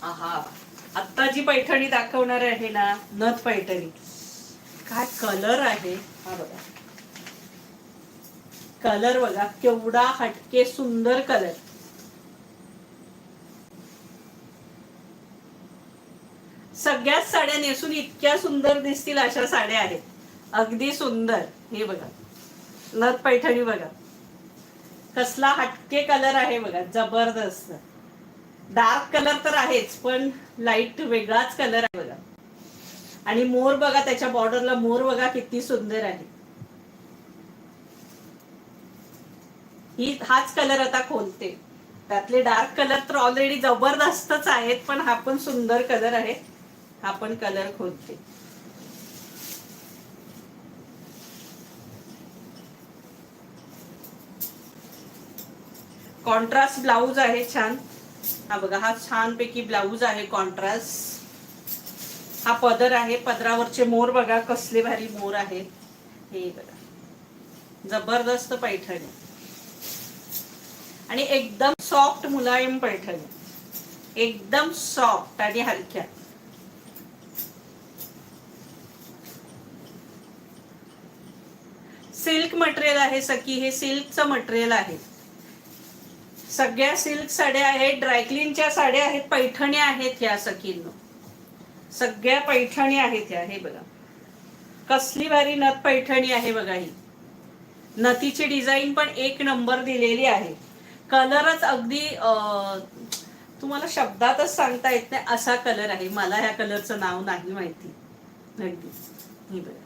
आहा, आता जी पैठणी दाखवणार आहे ना, नथ पैठणी, काय कलर आहे हा बघा. कलर बघा केवढा हटके सुंदर कलर. सगळ्याच साड्या नेसून इतक्या सुंदर दिसतील अशा साड्या आहेत. अगदी सुंदर. हे बघा नथ पैठणी बघा, कसला हटके कलर आहे बघा, जबरदस्त. डार्क कलर तर आहेच, पण लाईट वेगळाच कलर आहे बघा. आणि मोर बघा, त्याच्या बॉर्डरला मोर बघा किती सुंदर आहे. हाच कलर आता खोलते. त्यातले डार्क कलर तर ऑलरेडी जबरदस्तच आहेत, पण हा पण सुंदर कलर आहे. हा पण कलर खोलते. कॉन्ट्रास्ट ब्लाऊज आहे छान. हा बघा, हा छान पैकी ब्लाऊज आहे कॉन्ट्रास्ट. हा पदर आहे, पदरावरचे मोर बघा कसले भारी मोर आहेत. हे बघा जबरदस्त पैठणी आणि एकदम सॉफ्ट मुलायम पैठणी, एकदम सॉफ्ट आणि हलक्या. सिल्क मटेरियल आहे सखी, हे सिल्कचं मटेरियल आहे. सगळ्या सिल्क साड्या आहेत, ड्रायक्लीनच्या साड्या आहेत, पैठणी आहेत ह्या सखींनो. सगळ्या पैठणी आहेत ह्या. हे बघा कसली भारी नथ पैठणी आहे बघा. ही नथीची डिझाईन पण एक नंबर दिलेली आहे. कलरच अगदी तुम्हाला शब्दातच सांगता येत नाही असा कलर आहे. मला ह्या कलरचं नाव नाही माहिती. अगदी ही बघा.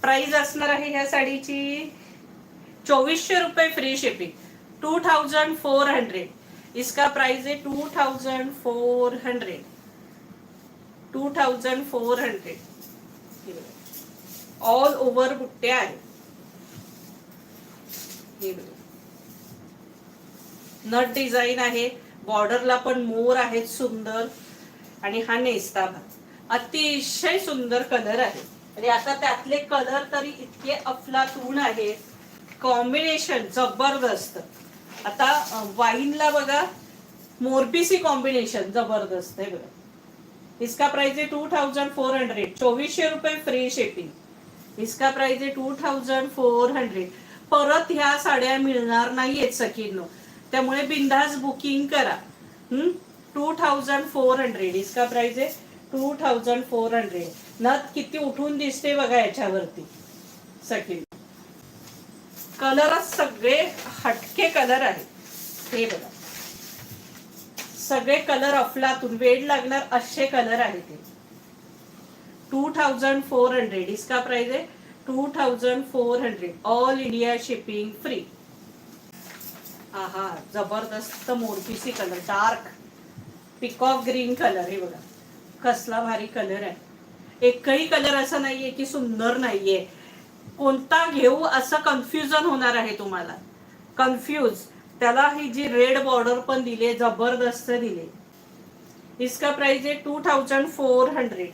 प्राइस असणार आहे ह्या साडीची 2400 रुपये फ्री शिपिंग. 2400. इसका प्राइस है 2400. 2400. ऑल ओव्हर बुट्टे आहे. नट डिझाईन आहे, बॉर्डरला पण मोर आहेत सुंदर. आणि हा नेस्ता भाग अतिशय सुंदर कलर आहे. आणि आता त्यातले कलर तरी इतके अफलातून आहे, कॉम्बिनेशन जबरदस्त. आता वाईनला बघा मोरपीसी कॉम्बिनेशन जबरदस्त आहे बघा. इसका प्राइस है 2400. 2400 रुपये फ्री शिपिंग. इसका प्राइस है 2400. परत ह्या साड्या मिळणार नाहीयेत सखींनो, त्यामुळे बिंदास बुकिंग करा. 2400. इसका प्राइस है 2400. नथ किती उठून दिसते बघा याच्यावरती सखी. कलरच सगळे हटके कलर आहेत. हे बघा सगळे कलर अफलातून वेड लागणार असे कलर आहेत. 2400. इसका प्राइस है 2400. All India shipping free. आहा जबरदस्त मोरपीसी colour, dark peacock green colour. हे बघा कसला भारी कलर आहे. एकही कलर असा नाहीये की सुंदर नाहीये. कोणता घेऊ असं कन्फ्युजन होणार आहे तुम्हाला. कन्फ्यूज. त्याला ही जी रेड बॉर्डर पण दिली, जबरदस्त दिली. इसका प्राइस है 2400.